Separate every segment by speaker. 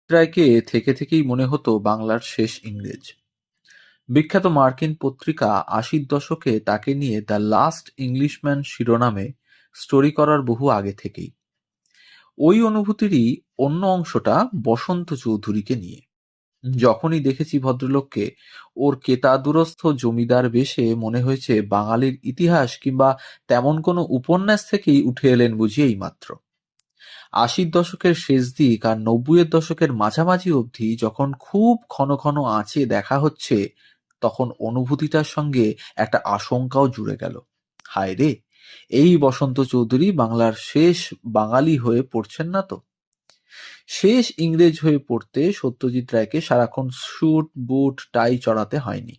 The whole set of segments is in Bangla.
Speaker 1: রায়কে থেকে থেকেই মনে হতো বাংলার শেষ ইংরেজ। বিখ্যাত মার্কিন পত্রিকা ৮০-র দশকে তাকে নিয়ে দ্য লাস্ট ইংলিশম্যান শিরোনামে স্টোরি করার বহু আগে থেকেই। ওই অনুভূতিরই অন্য অংশটা বসন্ত চৌধুরীকে নিয়ে। যখনই দেখেছি ভদ্রলোককে, ওর কেতাদুরস্থ জমিদার বেশে মনে হয়েছে বাঙালির ইতিহাস কিংবা তেমন কোনো উপন্যাস থেকেই উঠে এলেন বুঝি এইমাত্র। ৮০-র দশকের শেষ দিক আর ৯০-এর দশকের মাঝামাঝি অবধি যখন খুব ক্ষণ ক্ষণ আঁচে দেখা হচ্ছে, তখন অনুভূতিটার সঙ্গে একটা আশঙ্কাও জুড়ে গেল। হায় রে, এই বসন্ত চৌধুরী বাংলার শেষ বাঙালি হয়ে পড়ছেন না তো? শেষ ইংরেজ হয়ে পড়তে সত্যজিৎ রায়কে সারাক্ষণ স্যুট বুট টাই চড়াতে হয়নি।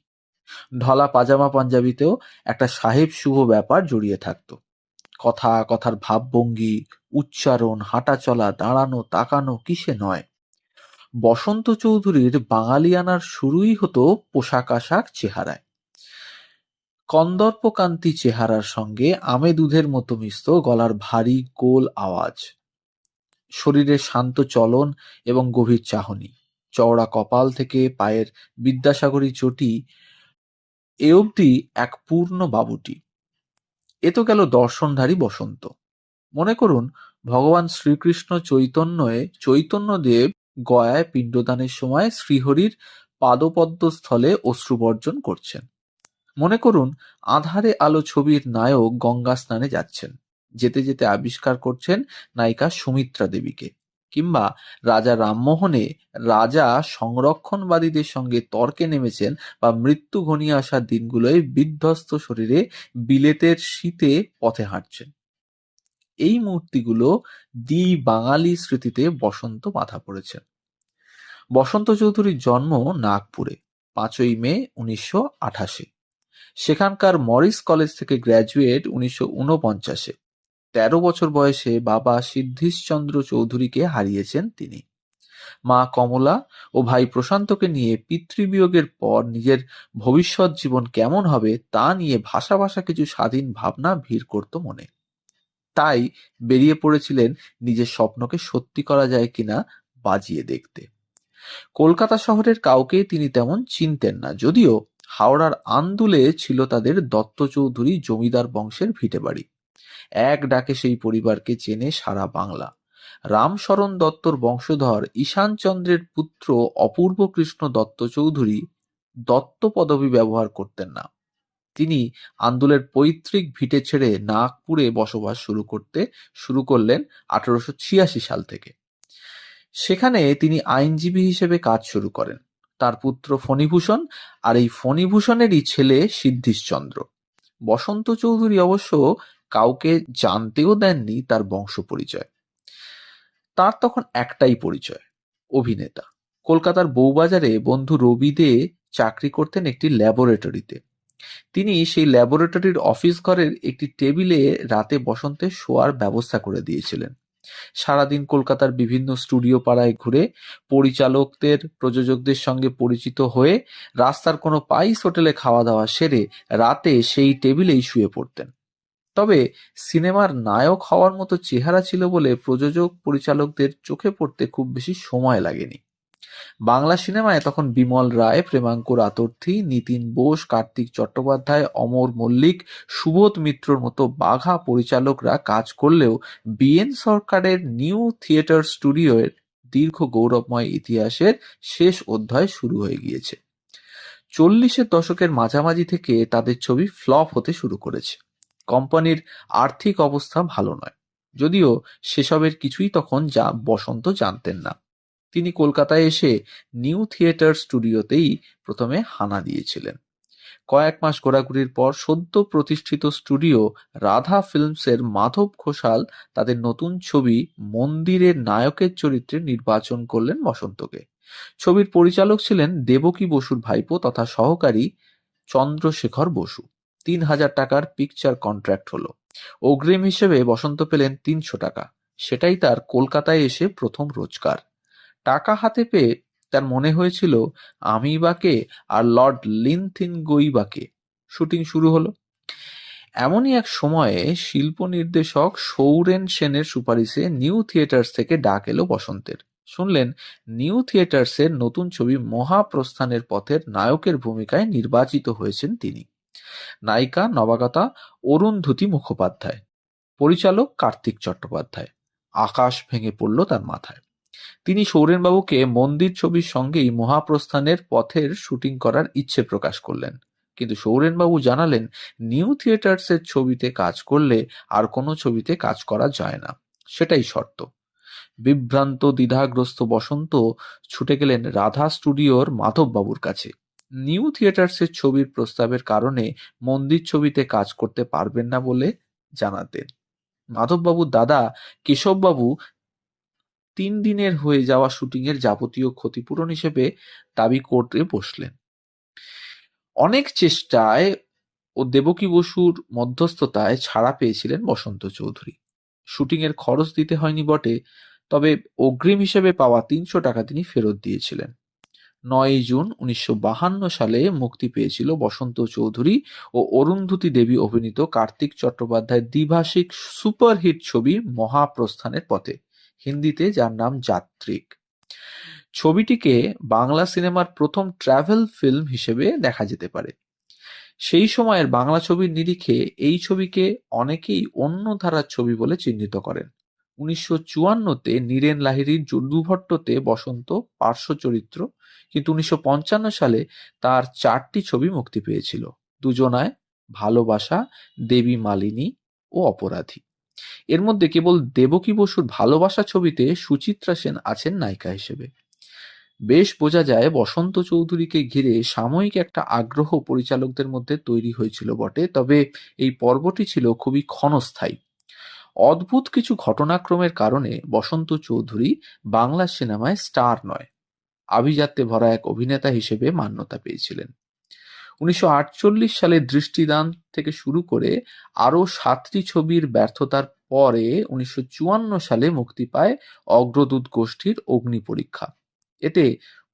Speaker 1: ঢলা পাজামা পাঞ্জাবিতেও একটা সাহেব শুভ ব্যাপার জড়িয়ে থাকতো। কথা, কথার ভাবভঙ্গি, উচ্চারণ, হাঁটাচলা, দাঁড়ানো, তাকানো কিসে নয়। বসন্ত চৌধুরীর বাঙালিয়ানার শুরুই হতো পোশাক-আশাক, চেহারায়। কন্দর্পকান্তি চেহারার সঙ্গে আমে দুধের মতো মিশত গলার ভারী গোল আওয়াজ, শরীরের শান্ত চলন এবং গভীর চাহনি। চওড়া কপাল থেকে পায়ের বিদ্যাসাগরী চটি এ অবধি এক পূর্ণ বাবুটি। এ তো গেল দর্শনধারী বসন্ত। মনে করুন, ভগবান শ্রীকৃষ্ণ চৈতন্যদেব গয়ায় পিণ্ডদানের সময় শ্রীহরির পাদপদ্মস্থলে অশ্রুবর্জন করছেন। মনে করুন, আঁধারে আলো ছবির নায়ক গঙ্গা স্নানে যাচ্ছেন, যেতে যেতে আবিষ্কার করছেন নায়িকা সুমিত্রা দেবীকে। কিংবা রাজা রামমোহনে রাজা সংরক্ষণবাদীদের সঙ্গে তর্কে নেমেছেন, বা মৃত্যু ঘনিয়ে আসার দিনগুলোয় বিধ্বস্ত শরীরে বিলেতের শীতে পথে হাঁটছেন। এই মূর্তিগুলো বাঙালি স্মৃতিতে বসন্ত বাঁধা পড়েছে। বসন্ত চৌধুরীর জন্ম নাগপুরে ৫ই মে ১৯২৮। সেখানকার মরিস কলেজ থেকে গ্র্যাজুয়েট ১৯৪৯-এ। ১৩ বছর বয়সে বাবা সিদ্ধিশচন্দ্র চৌধুরীকে হারিয়েছেন তিনি। মা কমলা ও ভাই প্রশান্তকে নিয়ে পিতৃবিয়োগের পর নিজের ভবিষ্যৎ জীবন কেমন হবে তা নিয়ে ভাষা ভাষা কিছু স্বাধীন ভাবনা ভিড় করত মনে। তাই বেরিয়ে পড়েছিলেন নিজের স্বপ্নকে সত্যি করা যায় কিনা বাজিয়ে দেখতে। কলকাতা শহরের কাউকেই তিনি তেমন চিনতেন না, যদিও হাওড়ার আন্দুলে ছিল তাদের দত্ত চৌধুরী জমিদার বংশের ভিটেবাড়ি। এক ডাকে সেই পরিবারকে চেনে সারা বাংলা। রামশরণ দত্তর বংশধর ঈশানচন্দ্রের পুত্র অপূর্ব কৃষ্ণ দত্ত চৌধুরী দত্ত পদবী ব্যবহার করতেন না। তিনি আন্দুলের পৈতৃক ভিটে ছেড়ে নাগপুরে বসবাস শুরু করলেন ১৮৮৬ সাল থেকে। সেখানে তিনি আইনজীবী হিসেবে কাজ শুরু করেন। তার পুত্র ফণীভূষণ আর এই ফণীভূষণেরই ছেলে সিদ্ধিশচন্দ্র। বসন্ত চৌধুরী অবশ্য কাউকে জানতেও দেননি তার বংশ পরিচয়। তার তখন একটাই পরিচয়, অভিনেতা। কলকাতার বউবাজারে বন্ধু রবি দে চাকরি করতেন একটি ল্যাবরেটরিতে। তিনি সেই ল্যাবরেটরির অফিস ঘরের একটি টেবিলে রাতে বসন্তের শোয়ার ব্যবস্থা করে দিয়েছিলেন। সারাদিন কলকাতার বিভিন্ন স্টুডিও পাড়ায় ঘুরে পরিচালকদের, প্রযোজকদের সঙ্গে পরিচিত হয়ে রাস্তার কোনো পাইস হোটেলে খাওয়া দাওয়া সেরে রাতে সেই টেবিলেই শুয়ে পড়তেন। তবে সিনেমার নায়ক হওয়ার মতো চেহারা ছিল বলে প্রযোজক পরিচালকদের চোখে পড়তে খুব বেশি সময় লাগেনি। বাংলা সিনেমায় তখন বিমল রায়, প্রেমাঙ্কুর আতর্থী, নিতিন বোস, কার্তিক চট্টোপাধ্যায়, অমর মল্লিক, সুবোধ মিত্রর মতো বাঘা পরিচালকরা কাজ করলেও বি.এন. সরকারের নিউ থিয়েটার স্টুডিওর দীর্ঘ গৌরবময় ইতিহাসের শেষ অধ্যায় শুরু হয়ে গিয়েছে। ৪০-এর দশকের মাঝামাঝি থেকে তাদের ছবি ফ্লপ হতে শুরু করেছে। কোম্পানির আর্থিক অবস্থা ভালো নয়, যদিও সেসবের কিছুই তখন বসন্ত জানতেন না। তিনি কলকাতায় এসে নিউ থিয়েটার স্টুডিওতেই প্রথমে হানা দিয়েছিলেন। কয়েক মাস ঘোরাঘুরির পর সদ্য প্রতিষ্ঠিত স্টুডিও রাধা ফিল্মসের মাধব ঘোষাল তাদের নতুন ছবি মন্দিরের নায়কের চরিত্রে নির্বাচন করলেন বসন্তকে। ছবির পরিচালক ছিলেন দেবকী বসুর ভাইপো তথা সহকারী চন্দ্রশেখর বসু। ৩,০০০ টাকার পিকচার কন্ট্রাক্ট হলো। অগ্রিম হিসেবে বসন্ত পেলেন ৩০০ টাকা। সেটাই তার কলকাতায় এসে প্রথম রোজগার। টাকা হাতে পেয়ে তার মনে হয়েছিল আমি বা কে আর লর্ড লিনথিনগোই বা কে। শুটিং শুরু হলো। এমনই এক সময়ে শিল্প নির্দেশক সৌরেন সেনের সুপারিশে নিউ থিয়েটার্স থেকে ডাক এলো বসন্তের। শুনলেন নিউ থিয়েটার্সের নতুন ছবি মহাপ্রস্থানের পথের নায়কের ভূমিকায় নির্বাচিত হয়েছেন তিনি। নায়িকা নবাগতা অরুন্ধতী মুখোপাধ্যায়, পরিচালক কার্তিক চট্টোপাধ্যায়। আকাশ ভেঙে পড়ল তার মাথায়। তিনি সৌরেনবাবুকে মন্দির ছবির সঙ্গেই মহাপ্রস্থানের পথের শুটিং করার ইচ্ছে প্রকাশ করলেন, কিন্তু সৌরেনবাবু জানালেন নিউ থিয়েটার্সের ছবিতে কাজ করলে আর কোনো ছবিতে কাজ করা যায় না, সেটাই শর্ত। বিভ্রান্ত দ্বিধাগ্রস্ত বসন্ত ছুটে গেলেন রাধা স্টুডিওর মাধববাবুর কাছে। নিউ থিয়েটার্সের ছবির প্রস্তাবের কারণে মন্দির ছবিতে কাজ করতে পারবেন না বলে জানাতেন। মাধববাবুর দাদা কেশববাবু 3 দিনের হয়ে যাওয়া শুটিংয়ের যাবতীয় ক্ষতিপূরণ হিসেবে দাবি করতে বসলেন। অনেক চেষ্টায় ও দেবকী বসুর মধ্যস্থতায় ছাড়া পেয়েছিলেন বসন্ত চৌধুরী। শুটিংয়ের খরচ দিতে হয়নি বটে, তবে অগ্রিম হিসেবে পাওয়া 300 টাকা তিনি ফেরত দিয়েছিলেন। 9 জুন 1952 সালে মুক্তি পেয়েছিল বসন্ত চৌধুরী ও অরুন্ধতী দেবী অভিনীত কার্তিক চট্টোপাধ্যায়ের দ্বিভাষিক সুপারহিট ছবি মহাপ্রস্থানের পথে, হিন্দিতে যার নাম যাত্রিক। ছবিটিকে বাংলা সিনেমার প্রথম ট্র্যাভেল ফিল্ম হিসেবে দেখা যেতে পারে। সেই সময়ের বাংলা ছবির নিরিখে এই ছবিকে অনেকেই অন্য ধারার ছবি বলে চিহ্নিত করেন। 1954-তে নীরেন লাহিড়ীর যদুভট্টতে বসন্ত পার্শ্ব চরিত্র, কিন্তু 1955 সালে তার 4টি ছবি মুক্তি পেয়েছিল: দুজনায়, ভালোবাসা, দেবী মালিনী ও অপরাধী। এর মধ্যে কেবল দেবকী বসুর ভালোবাসা ছবিতে সুচিত্রা সেন আছেন নায়িকা হিসেবে। বেশ বোঝা যায় বসন্ত চৌধুরীকে ঘিরে সাময়িক একটা আগ্রহ পরিচালকদের মধ্যে তৈরি হয়েছিল বটে, তবে এই পর্বটি ছিল খুবই ক্ষণস্থায়ী। অদ্ভুত কিছু ঘটনাক্রমের কারণে বসন্ত চৌধুরী বাংলা সিনেমায় স্টার নয়, আভিজাত্যে ভরা এক অভিনেতা হিসেবে মান্যতা পেয়েছিলেন। 1948 সালে দৃষ্টিদান থেকে শুরু করে আরও 7টি ছবির ব্যর্থতার পরে 1954 সালে মুক্তি পায় অগ্রদূত গোষ্ঠীর অগ্নিপরীক্ষা। এতে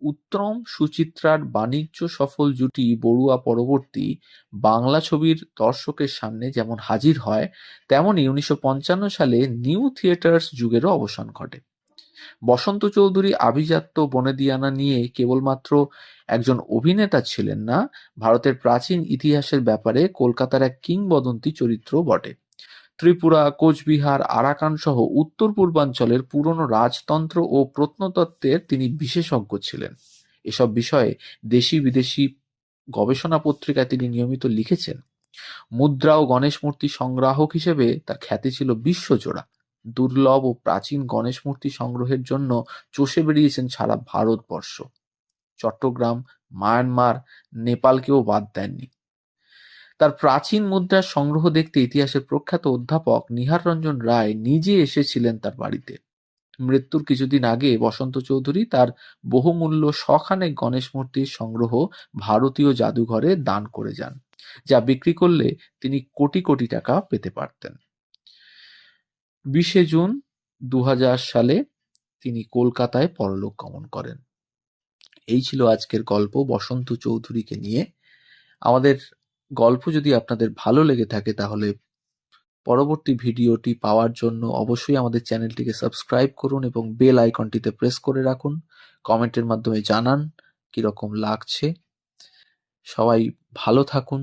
Speaker 1: উত্তম সুচিত্রার বাণিজ্য সফল জুটি বড়ুয়া পরবর্তী বাংলা ছবির দর্শকের সামনে যেমন হাজির হয়, তেমনি 1955 সালে নিউ থিয়েটার্স যুগেরও অবসান ঘটে। বসন্ত চৌধুরী আভিজাত্য বনেদিয়ানা নিয়ে কেবলমাত্র একজন অভিনেতা ছিলেন না, ভারতের প্রাচীন ইতিহাসের ব্যাপারে কলকাতার এক কিংবদন্তি চরিত্র বটে। ত্রিপুরা, কোচবিহার, আরাকান সহ উত্তর পূর্বাঞ্চলের পুরনো রাজতন্ত্র ও প্রত্নতত্ত্বের তিনি বিশেষজ্ঞ ছিলেন। এসব বিষয়ে দেশি বিদেশি গবেষণা পত্রিকায় তিনি নিয়মিত লিখেছেন। মুদ্রা ও গণেশ মূর্তি সংগ্রাহক হিসেবে তার খ্যাতি ছিল বিশ্বজোড়া। দুর্লভ ও প্রাচীন গণেশ মূর্তি সংগ্রহের জন্য চষে বেরিয়েছেন সারা ভারতবর্ষ। চট্টগ্রাম, মায়ানমার, নেপালকেও বাদ দেননি। তার প্রাচীন মুদ্রার সংগ্রহ দেখতে ইতিহাসের প্রখ্যাত অধ্যাপক নিহার রঞ্জন রায় নিজে এসেছিলেন তার বাড়িতে। মৃত্যুর কিছুদিন আগে বসন্ত চৌধুরী তার বহুমূল্য শখানেক গণেশ মূর্তির সংগ্রহ ভারতীয় জাদুঘরে দান করে যান, যা বিক্রি করলে তিনি কোটি কোটি টাকা পেতে পারতেন। 20 জুন 2000 সালে তিনি কলকাতায় পরলোক গমন করেন। এই ছিল আজকের গল্প বসন্ত চৌধুরীকে নিয়ে। আমাদের গল্প যদি আপনাদের ভালো লেগে থাকে তাহলে পরবর্তী ভিডিওটি পাওয়ার জন্য অবশ্যই আমাদের চ্যানেলটিকে সাবস্ক্রাইব করুন এবং বেল আইকনটিতে প্রেস করে রাখুন। কমেন্টের মাধ্যমে জানান কিরকম লাগছে। সবাই ভালো থাকুন।